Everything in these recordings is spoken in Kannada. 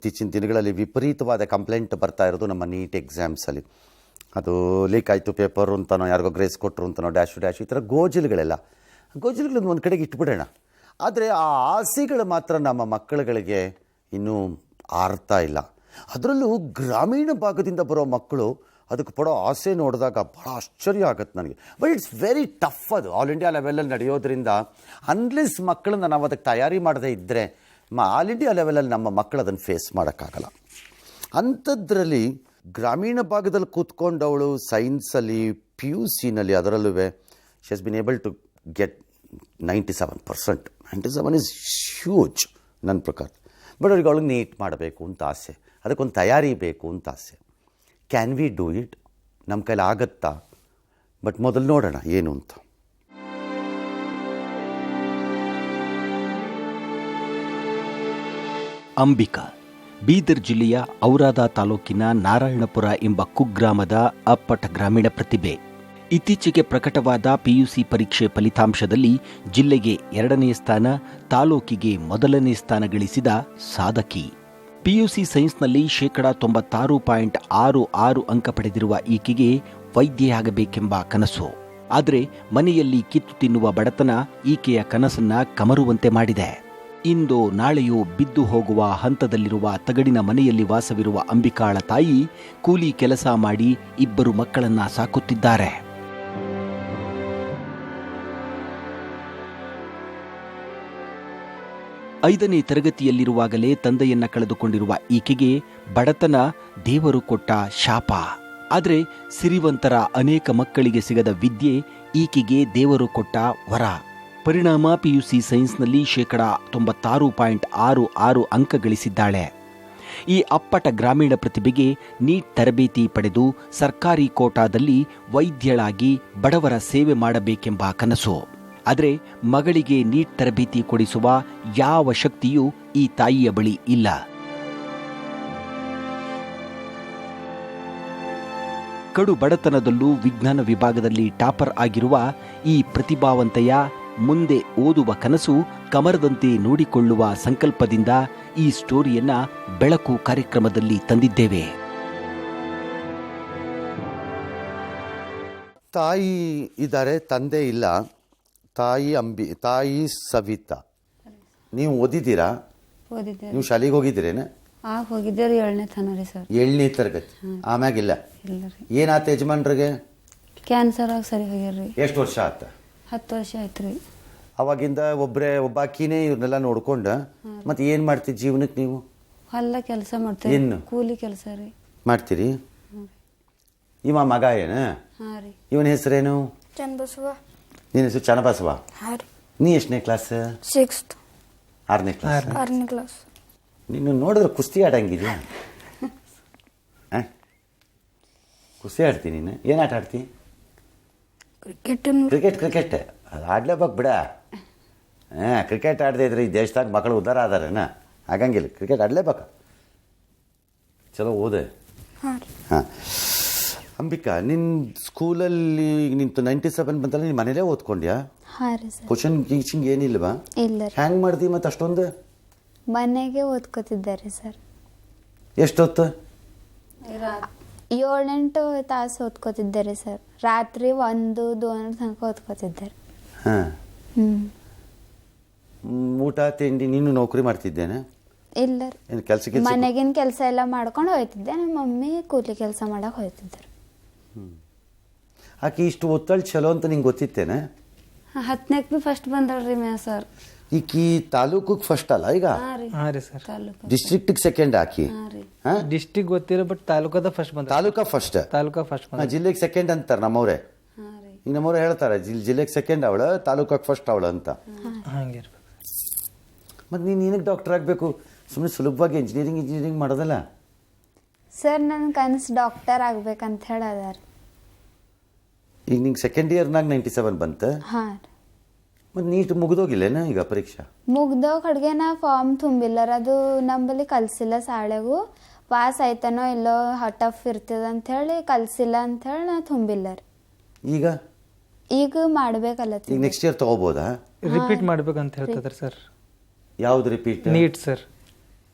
ಇತ್ತೀಚಿನ ದಿನಗಳಲ್ಲಿ ವಿಪರೀತವಾದ ಕಂಪ್ಲೇಂಟ್ ಬರ್ತಾ ಇರೋದು ನಮ್ಮ ನೀಟ್ ಎಕ್ಸಾಮ್ಸಲ್ಲಿ. ಅದು ಲೀಕ್ ಆಯಿತು ಪೇಪರು ಅಂತನೋ, ಯಾರಿಗೋ ಗ್ರೇಸ್ ಕೊಟ್ಟರು ಅಂತನೋ, ಡ್ಯಾಶ್ ಈ ಥರ ಗೋಜಲುಗಳನ್ನು ಒಂದು ಕಡೆಗೆ ಇಟ್ಬಿಡೋಣ. ಆದರೆ ಆ ಆಸೆಗಳು ಮಾತ್ರ ನಮ್ಮ ಮಕ್ಕಳುಗಳಿಗೆ ಇನ್ನೂ ಆರ್ತಾ ಇಲ್ಲ. ಅದರಲ್ಲೂ ಗ್ರಾಮೀಣ ಭಾಗದಿಂದ ಬರೋ ಮಕ್ಕಳು ಅದಕ್ಕೆ ಪಡೋ ಆಸೆ ನೋಡಿದಾಗ ಭಾಳ ಆಶ್ಚರ್ಯ ಆಗುತ್ತೆ ನನಗೆ. But it's very tough. ಅದು ಆಲ್ ಇಂಡಿಯಾ ಲೆವೆಲಲ್ಲಿ ನಡೆಯೋದ್ರಿಂದ ಅನ್ಲೆಸ್ ಮಕ್ಕಳನ್ನ ನಾವು ಅದಕ್ಕೆ ತಯಾರಿ ಮಾಡದೇ ಇದ್ದರೆ ಆಲ್ ಇಂಡಿಯಾ ಲೆವೆಲಲ್ಲಿ ನಮ್ಮ ಮಕ್ಕಳು ಅದನ್ನು ಫೇಸ್ ಮಾಡೋಕ್ಕಾಗಲ್ಲ. ಅಂಥದ್ರಲ್ಲಿ ಗ್ರಾಮೀಣ ಭಾಗದಲ್ಲಿ ಕೂತ್ಕೊಂಡವಳು ಸೈನ್ಸಲ್ಲಿ PUCನಲ್ಲಿ ಅದರಲ್ಲೂ she has been able to get 97%. 97 is huge ನನ್ನ ಪ್ರಕಾರ. ಬಟ್ ಅವ್ರಿಗೆ ಅವಳಿಗೆ ನೀಟ್ ಮಾಡಬೇಕು ಅಂತ ಆಸೆ, ಅದಕ್ಕೊಂದು ತಯಾರಿ ಬೇಕು ಅಂತ ಆಸೆ. Can we do it? ನಮ್ಮ ಕೈಲಿ ಆಗತ್ತಾ? ಬಟ್ ಮೊದಲು ನೋಡೋಣ ಏನು ಅಂತ. ಅಂಬಿಕಾ ಬೀದರ್ ಜಿಲ್ಲೆಯ ಔರಾದ ತಾಲೂಕಿನ ನಾರಾಯಣಪುರ ಎಂಬ ಕುಗ್ರಾಮದ ಅಪ್ಪಟ ಗ್ರಾಮೀಣ ಪ್ರತಿಭೆ. ಇತ್ತೀಚೆಗೆ ಪ್ರಕಟವಾದ PUC ಪರೀಕ್ಷೆ ಫಲಿತಾಂಶದಲ್ಲಿ ಜಿಲ್ಲೆಗೆ 2ನೇ ಸ್ಥಾನ, ತಾಲೂಕಿಗೆ 1ನೇ ಸ್ಥಾನ ಗಳಿಸಿದ ಸಾಧಕಿ. PUC ಸೈನ್ಸ್ನಲ್ಲಿ 96.66 ಅಂಕ ಪಡೆದಿರುವ ಈಕೆಗೆ ವೈದ್ಯೆಯಾಗಬೇಕೆಂಬ ಕನಸು. ಆದರೆ ಮನೆಯಲ್ಲಿ ಕಿತ್ತು ತಿನ್ನುವ ಬಡತನ ಈಕೆಯ ಕನಸನ್ನ ಕಮರುವಂತೆ ಮಾಡಿದೆ. ಇಂದೋ ನಾಳೆಯೋ ಬಿದ್ದು ಹೋಗುವ ಹಂತದಲ್ಲಿರುವ ತಗಡಿನ ಮನೆಯಲ್ಲಿ ವಾಸವಿರುವ ಅಂಬಿಕಾಳ ತಾಯಿ ಕೂಲಿ ಕೆಲಸ ಮಾಡಿ 2 ಮಕ್ಕಳನ್ನ ಸಾಕುತ್ತಿದ್ದಾರೆ. ಐದನೇ ತರಗತಿಯಲ್ಲಿರುವಾಗಲೇ ತಂದೆಯನ್ನ ಕಳೆದುಕೊಂಡಿರುವ ಈಕೆಗೆ ಬಡತನ ದೇವರು ಕೊಟ್ಟ ಶಾಪ. ಆದರೆ ಸಿರಿವಂತರ ಅನೇಕ ಮಕ್ಕಳಿಗೆ ಸಿಗದ ವಿದ್ಯೆ ಈಕೆಗೆ ದೇವರು ಕೊಟ್ಟ ವರ. ಪರಿಣಾಮ PUC ಸೈನ್ಸ್ನಲ್ಲಿ 96.66 ಅಂಕ ಗಳಿಸಿದ್ದಾಳೆ. ಈ ಅಪ್ಪಟ ಗ್ರಾಮೀಣ ಪ್ರತಿಭೆಗೆ ನೀಟ್ ತರಬೇತಿ ಪಡೆದು ಸರ್ಕಾರಿ ಕೋಟಾದಲ್ಲಿ ವೈದ್ಯಳಾಗಿ ಬಡವರ ಸೇವೆ ಮಾಡಬೇಕೆಂಬ ಕನಸು. ಆದರೆ ಮಗಳಿಗೆ ನೀಟ್ ತರಬೇತಿ ಕೊಡಿಸುವ ಯಾವ ಶಕ್ತಿಯೂ ಈ ತಾಯಿಯ ಬಳಿ ಇಲ್ಲ. ಕಡು ಬಡತನದಲ್ಲೂ ವಿಜ್ಞಾನ ವಿಭಾಗದಲ್ಲಿ ಟಾಪರ್ ಆಗಿರುವ ಈ ಪ್ರತಿಭಾವಂತೆಯ ಮುಂದೆ ಓದುವ ಕನಸು ಕಮರದಂತೆ ನೋಡಿಕೊಳ್ಳುವ ಸಂಕಲ್ಪದಿಂದ ಈ ಸ್ಟೋರಿಯನ್ನ ಬೆಳಕು ಕಾರ್ಯಕ್ರಮದಲ್ಲಿ ತಂದಿದ್ದೇವೆ. ತಾಯಿ ಇದ್ದಾರೆ, ತಂದೆ ಇಲ್ಲ. ತಾಯಿ ಸವಿತಾ. ನೀವು ಓದಿದ್ದೀರಾ? ನೀವು ಶಾಲೆಗೆ ಹೋಗಿದ್ದೀರೇನ? ಹೋಗಿದ್ದೇರಿ 7ನೇ ತನ ರೀ ಸರ್. 7ನೇ ತರಗತಿ ಆಮ್ಯಾಗಿಲ್ಲ? ಏನಾತ ಯಜಮಾನ್ರಿಗೆ? ಕ್ಯಾನ್ಸರ್ ಆಗಿ ಸರಿ ಹೋಗ್ಯಾರ್ರಿ. ಎಷ್ಟು ವರ್ಷ ಆತ? 10 ವರ್ಷ ಆಯ್ತು ರೀ. ಅವಾಗಿಂದ ಒಬ್ಬಾಕಿನೇ ಇವ್ರನ್ನೆಲ್ಲ ನೋಡ್ಕೊಂಡ ಮತ್ತೆ ಏನ್ ಮಾಡ್ತೀರಿ ಜೀವನಕ್ಕೆ ನೀವು? ಹೊಲ ಕೆಲಸ ಮಾಡ್ತೀರಿ. ಏನು ಕೂಲಿ ಕೆಲಸ ರೀ ಮಾಡ್ತೀರಿ? ಇವ ಮಗ ಏನ? ಇವನ ಹೆಸರೇನು? ಚನ್ನಬಸವ. ನಿನ್ನ ಹೆಸರು ಚನ್ನಬಸವ? ನೀ ಎಷ್ಟನೇ ಕ್ಲಾಸ್? 6th. 6ನೇ ಕ್ಲಾಸ್. 6ನೇ ಕ್ಲಾಸ್. ನೀನು ನೋಡಿದ್ರೆ ಕುಸ್ತಿ ಆಡಂಗಿದ್ಯಾ? ಕುಸ್ತಿ ಆಡ್ತೀನಿ. ನೀನು ಏನು ಆಟ ಆಡ್ತಿ? ಕ್ರಿಕೆಟ್. ಅದು ಆಡ್ಲೇಬೇಕು ಬಿಡ. ಕ್ರಿಕೆಟ್ ಆಡದೇ ಇದ್ರೆ ಈ ದೇಶದಾಗ ಮಕ್ಕಳು ಉದ್ಧಾರ ಆದಾರೇನ? ಆಗಂಗಿಲ್ಲ. ಕ್ರಿಕೆಟ್ ಆಡಲೇಬೇಕು. ಚಲೋ ಓದೆ. ಹಾಂ. ಅಂಬಿಕಾ, ನಿನ್ನ ಸ್ಕೂಲಲ್ಲಿ ನಿಂತು 97 ಬಂತಲ್ಲ, ನೀನು ಮನೇಲೇ ಓದ್ಕೊಂಡ್ಯಾ? Question teaching ಏನಿಲ್ವಾ? ಇಲ್ಲ. ಹ್ಯಾಂಗ್ ಮಾಡ್ದಿ ಮತ್ತೆ ಅಷ್ಟೊಂದು? ಮನೆಗೆ ಓದ್ಕೋತಿದ್ದಾರೆ ಸರ್. ಎಷ್ಟೊತ್ತು? 7-8 ತಾಸು ಓದ್ಕೋತಿದ್ದಾರೆ ಸರ್. ರಾತ್ರಿ 1-2 ತನಕ ಓದ್ಕೋತಿದ್ದಾರೆ. ಹಾಂ. ಊಟ ತಿಂಡಿ ನೀನು ನೌಕರಿ ಮಾಡ್ತಿದ್ದೇನೆ? ಇಲ್ಲ ರೀ. ಕೆಲಸಕ್ಕೆ ಮನೆಗಿನ ಕೆಲಸ ಎಲ್ಲ ಮಾಡ್ಕೊಂಡು ಹೋಗ್ತಿದ್ದೆ. ನಮ್ಮ ಮಮ್ಮಿ ಕೂಲಿ ಕೆಲಸ ಮಾಡಕ್ಕೆ ಹೋಗ್ತಿದ್ದಾರೆ. ಆಕೆ ಇಷ್ಟು ಒತ್ತಡ ಚಲೋ ಅಂತ ನಿಂಗೆ ಗೊತ್ತಿತ್ತೇನೆ? 10ನೇಗೆ ಫಸ್ಟ್ ಬಂದ್ರಿ ಸರ್. ಈಕಿ ತಾಲೂಕಿಗೆ ಫಸ್ಟ್ ಅಲ್ಲ ಈಗ? ಹಾಂ ರೀ ಸರ್. ಡಿಸ್ಟ್ರಿಕ್ಟಿಗೆ ಸೆಕೆಂಡ್ ಆಕಿ? ಡಿಸ್ಟ್ರಿಕ್ಟ್ ಗೊತ್ತಿಲ್ಲ, ಬಟ್ ತಾಲೂಕದ ಫಸ್ಟ್ ಬಂದ. ತಾಲೂಕಾ ಫಸ್ಟ್? ಜಿಲ್ಲೆಗೆ ಸೆಕೆಂಡ್ ಅಂತಾರೆ ನಮ್ಮವ್ರೆ. ಈಗ ನಮ್ಮವ್ರೆ ಹೇಳ್ತಾರೆ ಜಿಲ್ಲೆಗೆ ಸೆಕೆಂಡ್ ಅವಳು, ತಾಲೂಕಾಗೆ ಫಸ್ಟ್ ಅವಳು ಅಂತ. ಮತ್ತು ನೀನು ಏನಕ್ಕೆ ಡಾಕ್ಟರ್ ಆಗಬೇಕು? ಸುಮ್ಮನೆ ಸುಲಭವಾಗಿ ಇಂಜಿನಿಯರಿಂಗ್ ಮಾಡೋದಲ್ಲ ಸರ್. ನನ್ನ ಕನಸು ಡಾಕ್ಟರ್ ಆಗ್ಬೇಕಂತ ಹೇಳದಾರ. ಈಗ ನಿಂಗೆ ಸೆಕೆಂಡ್ ಇಯರ್ನಾಗ 97 ಬಂತ? ಹಾಂ. ಮತ್ತು ನೀಟ್ ಮುಗಿದೋಗಿಲ್ಲೇನ ಈಗ ಪರೀಕ್ಷಾ? ಮುಗ್ದೋ ಕಡೆಗೆ ನಾ ಫಾರ್ಮ್ ತುಂಬಿಲ್ಲರ. ಅದು ನಂಬಲ್ಲಿ ಕಲ್ಸಿಲ್ಲ. ಶಾಳೆಗೂ ಪಾಸ್ ಆಯ್ತಾನೋ ಇಲ್ಲೋ ಟಫ್ ಇರ್ತದ ಅಂತ ಹೇಳಿ ಕಲ್ಸಿಲ್ಲ ಅಂತ ಹೇಳಿ ನಾ ತುಂಬಿಲ್ಲ ರೀ. ಈಗ ಮಾಡ್ಬೇಕಲ್ಲ. ಈಗ ನೆಕ್ಸ್ಟ್ ಇಯರ್ ತಗೋಬೋದಾ? ರಿಪೀಟ್ ಮಾಡ್ಬೇಕಂತ ಹೇಳ್ತಿದ್ದಾರೆ ಸರ್. ಯಾವ್ದು ರಿಪೀಟ್? Neat sir.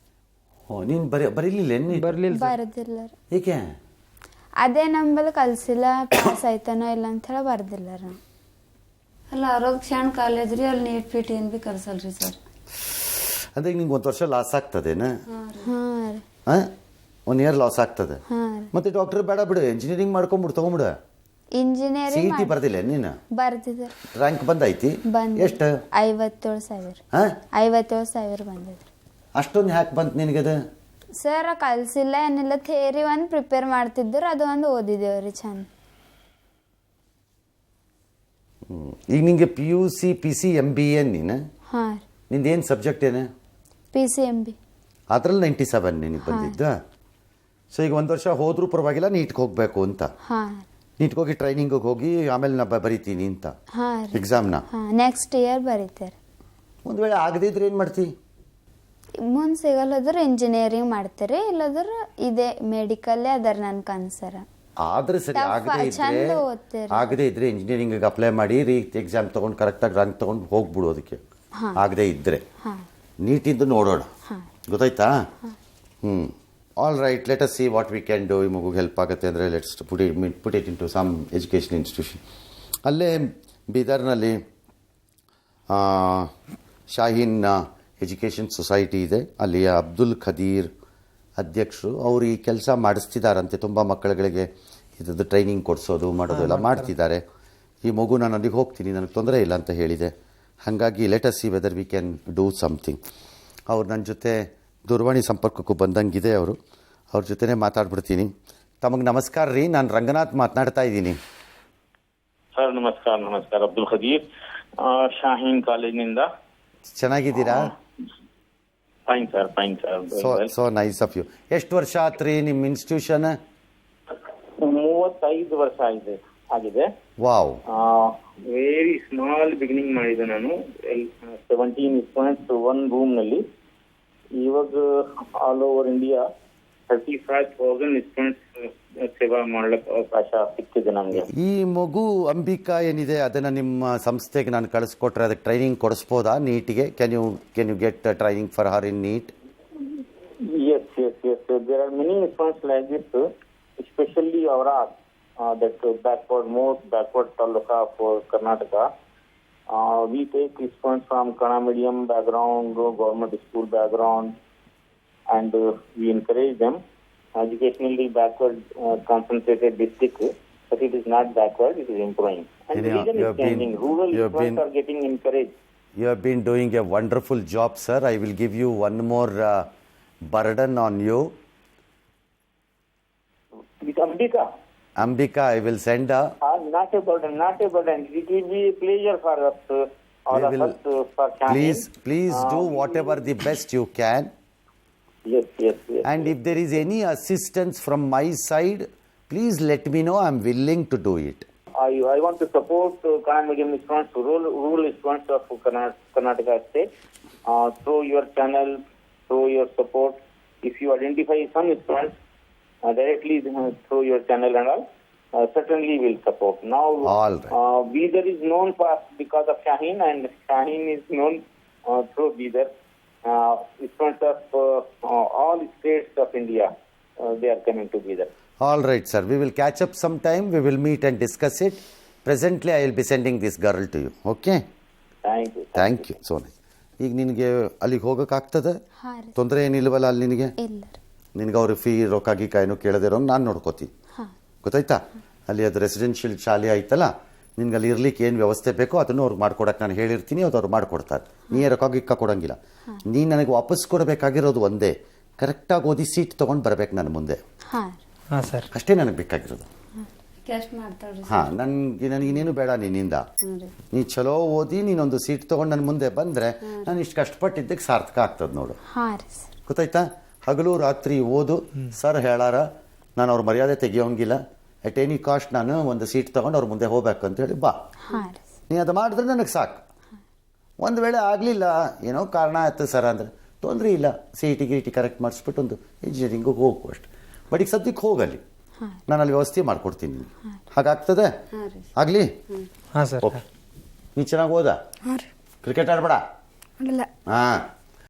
ಓ ನೀನು ಬರೀಲಿಲ್ಲ ನೀನು ಬರ್ಲಿಲ್ಲ ಸರ್. ಬರ್ದಿಲ್ಲ ರೀ. ಏಕೆ ಅದೇ ನಂಬಲ್ಲಿ ಕಲ್ಸಿಲ್ಲ, ಪಾಸ್ ಆಯ್ತಾನೋ ಇಲ್ಲ ಅಂತ ಹೇಳಿ ಬರ್ದಿಲ್ಲ ರೀ. ಅಲ್ಲ ಆರೋಗ್ಯ ಕ್ಷಣ ಕಾಲೇಜ್ ರೀ, ಅಲ್ಲಿ ನೀಟ್ ಫಿಟ್ ಏನು ಭೀ ಕಲ್ಸಲ್ರಿ ಸರ್. ಅಂದ್ರೆ ಈಗ ನಿಂಗೆ ಒಂದು ವರ್ಷ ಲಾಸ್ ಆಗ್ತದೇನಾ? ಹಾಂ ರೀ. ಹಾಂ 1 ಇಯರ್ ಲಾಸ್ ಆಗ್ತದೆ. ಹಾಂ ರೀ. ಮತ್ತೆ ಡಾಕ್ಟರ್ ಬೇಡ ಬಿಡು, ಇಂಜಿನಿಯರಿಂಗ್ ಮಾಡ್ಕೊಂಬಿಡು, ತೊಗೊಂಬಿಡು. ಇಂಜಿನಿಯರಿಂಗ್ CET ಬರ್ದಿಲ್ಲ ನೀನು? ಬರ್ದಿದ್ದೆ. ರ್ಯಾಂಕ್ ಬಂದೈತಿ? ಬಂದ ಎಷ್ಟು? 57,000. ಹಾಂ 57,000 ಬಂದಿದ್ರಿ. ಅಷ್ಟೊಂದು ಹ್ಯಾಕ್ ಬಂತು ನಿನಗದು? ಸರ್ ಕಲ್ಸಿಲ್ಲ ಏನಿಲ್ಲ, ಥೇರಿ ಒಂದು ಪ್ರಿಪೇರ್ ಮಾಡ್ತಿದ್ರು, ಅದು ಒಂದು ಓದಿದ್ದೇವ್ರಿ ಚಂದ. ಈಗ ನಿಂಗೆ PUC PC MBA ನೀನು? ಹಾಂ ರೀ. ನಿಂದೇನು ಸಬ್ಜೆಕ್ಟ್ ಏನು? PCMB. ಅದ್ರಲ್ಲಿ 97 ನಿನಗೆ ಬಂದಿದ್ದು. ಸೊ ಈಗ 1 ವರ್ಷ ಹೋದ್ರೂ ಪರವಾಗಿಲ್ಲ, ನೀಟ್ಗೆ ಹೋಗಬೇಕು ಅಂತ. ಹಾಂ ನೀಟ್ಗೆ ಹೋಗಿ ಟ್ರೈನಿಂಗಿಗೆ ಹೋಗಿ ಆಮೇಲೆ ನಾ ಬರಿತೀನಿ ಅಂತ ಹಾಂ ರೀ. ಎಕ್ಸಾಮ್ನ. ಹಾಂ ನೆಕ್ಸ್ಟ್ ಇಯರ್ ಬರೀತಾರೆ. ಒಂದು ವೇಳೆ ಆಗದಿದ್ರೆ ಏನು ಮಾಡ್ತಿ? ಮುಂದೆ ಸಿಗಲ್ಲದ್ರೆ ಇಂಜಿನಿಯರಿಂಗ್ ಮಾಡ್ತಾರೆ, ಇಲ್ಲದ್ರೆ ಇದೇ ಮೆಡಿಕಲ್ಲೇ ಅದರ ನನ್ನ ಕನ್ಸರ. ಆದ್ರೆ ಸರಿ, ಚಂದ ಓದ್ತೀರಿ. ಆಗದೇ ಇದ್ರೆ ಇಂಜಿನಿಯರಿಂಗಿಗೆ ಅಪ್ಲೈ ಮಾಡಿ ಎಕ್ಸಾಮ್ ತೊಗೊಂಡು ಕರೆಕ್ಟಾಗಿ ರ್ಯಾಂಕ್ ತೊಗೊಂಡು ಹೋಗ್ಬಿಡು ಅದಕ್ಕೆ. ಆಗದೇ ಇದ್ರೆ ಹಾಂ ನೀಟಿಂದು ನೋಡೋಣ, ಹಾಂ ಗೊತ್ತಾಯ್ತಾ? All right, let us see what we can do. ಈ ಮಗುಗೆ ಹೆಲ್ಪ್ ಆಗುತ್ತೆ ಅಂದರೆ let's put it into some education institution. ಅಲ್ಲೇ ಬೀದರ್ನಲ್ಲಿ ಶಾಹೀನ್ ಎಜುಕೇಷನ್ ಸೊಸೈಟಿ ಇದೆ, ಅಲ್ಲಿಯ ಅಬ್ದುಲ್ ಖದೀರ್ ಅಧ್ಯಕ್ಷರು. ಅವರು ಈ ಕೆಲಸ ಮಾಡಿಸ್ತಿದ್ದಾರಂತೆ, ತುಂಬ ಮಕ್ಕಳುಗಳಿಗೆ ಇದ್ರದ್ದು ಟ್ರೈನಿಂಗ್ ಕೊಡಿಸೋದು ಮಾಡೋದು ಎಲ್ಲ ಮಾಡ್ತಿದ್ದಾರೆ. ಈ ಮಗು ನಾನು ಅಲ್ಲಿಗೆ ಹೋಗ್ತೀನಿ, ನನಗೆ ತೊಂದರೆ ಇಲ್ಲ ಅಂತ ಹೇಳಿದೆ. ಹಾಗಾಗಿ let us see whether we can do something. ಅವ್ರು ನನ್ನ ಜೊತೆ ದೂರವಾಣಿ ಸಂಪರ್ಕಕ್ಕೂ ಬಂದಂಗಿದೆ, ಅವ್ರ ಜೊತೆನೇ ಮಾತಾಡ್ಬಿಡ್ತೀನಿ. ತಮಗೆ ನಮಸ್ಕಾರ ರೀ, ನಾನು ರಂಗನಾಥ್ ಮಾತನಾಡ್ತಾ ಇದ್ದೀನಿ. ಸರ್ ನಮಸ್ಕಾರ ಅಬ್ದುಲ್ ಖದೀರ್, ಶಾಹೀನ್ ಕಾಲೇಜಿನಿಂದ. ಚೆನ್ನಾಗಿದ್ದೀರಾ? Fine sir. So nice of you. ಎಷ್ಟು ವರ್ಷ ಆತ್ರಿ ನಿಮ್ಮ ಇನ್ಸ್ಟಿಟ್ಯೂಷನ್? 35 ವರ್ಷ ಆಗಿದೆ. ವಾವ್. ವೆರಿ ಸ್ಮಾಲ್ ಬಿಗಿನಿಂಗ್ ಮಾಡಿದೆ ನಾನು. 17 ಸ್ಟೂಡೆಂಟ್ಸ್ 1 ರೂಮ್ ನಲ್ಲಿ. ಇವಾಗ ಆಲ್ ಓವರ್ ಇಂಡಿಯಾ 35,000 ಸ್ಟೂಡೆಂಟ್ಸ್ ಸೇವಾ ಮಾಡ್ಲಿಕ್ಕೆ ಅವಕಾಶ ಸಿಕ್ಕಿದೆ ನಮಗೆ. ಈ ಮಗು ಅಂಬಿಕಾ ಏನಿದೆ ಅದನ್ನ ನಿಮ್ಮ ಸಂಸ್ಥೆಗೆ ನಾನು ಕಳಿಸ್ಕೊಟ್ರೆ ಅದಕ್ಕೆ ಟ್ರೈನಿಂಗ್ ಕೊಡಿಸ್ಬೋದಾ ನೀಟಿಗೆ? Can you get training for her in NEET? Yes. There are many students like this, especially Avrat, that most backward taluka for Karnataka. We take students from Kannada medium background, government school background, and we encourage them. Educationally backward, concentrated district, but it is not backward, it is improving. And the region is changing. Rural students are getting encouraged. You have been doing a wonderful job, sir. I will give you one more burden on you. With Ambika, I will send her. Not a burden. It will be a pleasure for us, all of us, for Shaheen. Please do whatever the best you can. Yes. And if there is any assistance from my side, please let me know. I am willing to do it. I want to support Kannada medium students, rural students of Karnataka state, through your channel, through your support. If you identify some students directly through your channel and all, certainly will support. Now, all right. Bidar is known because of Shaheen, and Shaheen is known through Bidar. Students of all states of India, they are coming to Bidar. All right, sir. We will catch up sometime. We will meet and discuss it. Presently, I will be sending this girl to you. Okay? Thank you. So nice. ಈಗ ನಿನಗೆ ಅಲ್ಲಿಗೆ ಹೋಗೋಕ್ಕಾಗ್ತದೆ? ಹಾಂ ರೀ. ತೊಂದರೆ ಏನಿಲ್ವಲ್ಲ ಅಲ್ಲಿ ನಿನಗೆ? ಇಲ್ಲ ರೀ. ನಿನಗೆ ಅವ್ರ ಫೀ ರೊಕ್ಕಾಗಿ ಕಾಯಿನೋ ಕೇಳದಿರೋ ನಾನು ನೋಡ್ಕೋತೀನಿ, ಹಾಂ ಗೊತ್ತಾಯ್ತಾ? ಅಲ್ಲಿ ಅದು ರೆಸಿಡೆನ್ಷಿಯಲ್ ಶಾಲೆ ಆಯ್ತಲ್ಲ, ನಿನ್ಗೆ ಅಲ್ಲಿ ಇರ್ಲಿಕ್ಕೆ ಏನು ವ್ಯವಸ್ಥೆ ಬೇಕೋ ಅದನ್ನು ಅವ್ರಿಗೆ ಮಾಡ್ಕೊಡಕ್ಕೆ ನಾನು ಹೇಳಿರ್ತೀನಿ, ಅದು ಅವ್ರು ಮಾಡಿಕೊಡ್ತಾರೆ. ನೀ ರೊಕ್ಕಾಗಿಕ್ಕ ಕೊಡೋಂಗಿಲ್ಲ. ನೀನು ನನಗೆ ವಾಪಸ್ ಕೊಡಬೇಕಾಗಿರೋದು ಒಂದೇ, ಕರೆಕ್ಟಾಗಿ ಓದಿ ಸೀಟ್ ತೊಗೊಂಡು ಬರಬೇಕು ನನ್ನ ಮುಂದೆ. ಹಾಂ ಸರ್. ಅಷ್ಟೇ ನನಗೆ ಬೇಕಾಗಿರೋದು. ಕ್ಯಾಶ್ ಮಾಡ್ತಾಳ್ರಿ ಹಾಂ, ನನಗೇನೇನು ಬೇಡ ನಿನ್ನಿಂದ. ನೀ ಚಲೋ ಓದಿ ನೀನೊಂದು ಸೀಟ್ ತೊಗೊಂಡು ನನ್ನ ಮುಂದೆ ಬಂದರೆ ನಾನು ಇಷ್ಟು ಕಷ್ಟಪಟ್ಟಿದ್ದಕ್ಕೆ ಸಾರ್ಥಕ ಆಗ್ತದೆ ನೋಡು. ಹಾಂ ರೀ ಸರ್. ಗೊತ್ತಾಯ್ತಾ? ಹಗಲು ರಾತ್ರಿ ಓದು. ಸರ್ ಹೇಳಾರ ನಾನು ಅವ್ರ ಮರ್ಯಾದೆ ತೆಗಿಯೋಂಗಿಲ್ಲ, ಎಟ್ ಎನಿ ಕಾಸ್ಟ್ ನಾನು ಒಂದು ಸೀಟ್ ತೊಗೊಂಡು ಅವ್ರ ಮುಂದೆ ಹೋಗ್ಬೇಕು ಅಂತ ಹೇಳಿ ಬಾ. ಹಾಂ ರೀ. ನೀ ಅದು ಮಾಡಿದ್ರೆ ನನಗೆ ಸಾಕು. ಒಂದು ವೇಳೆ ಆಗಲಿಲ್ಲ, ಏನೋ ಕಾರಣ ಆಯ್ತು ಸರ್ ಅಂದರೆ ತೊಂದರೆ ಇಲ್ಲ, CET ಕರೆಕ್ಟ್ ಮಾಡಿಸ್ಬಿಟ್ಟು ಒಂದು ಇಂಜಿನಿಯರಿಂಗಿಗೆ ಹೋಗು ಅಷ್ಟು. ಬಟ್ ಈಗ ಸದ್ಯಕ್ಕೆ ಹೋಗಲ್ಲಿ, ನಾನು ಅಲ್ಲಿ ವ್ಯವಸ್ಥೆ ಮಾಡಿಕೊಡ್ತೀನಿ. ಹಾಗಾಗ್ತದೆ? ಆಗಲಿ. ಹಾಂ ಸರ್. ಓಕೆ, ನೀ ಚೆನ್ನಾಗಿ ಓದ, ಕ್ರಿಕೆಟ್ ಆಡ್ಬೇಡ. ಹಾಂ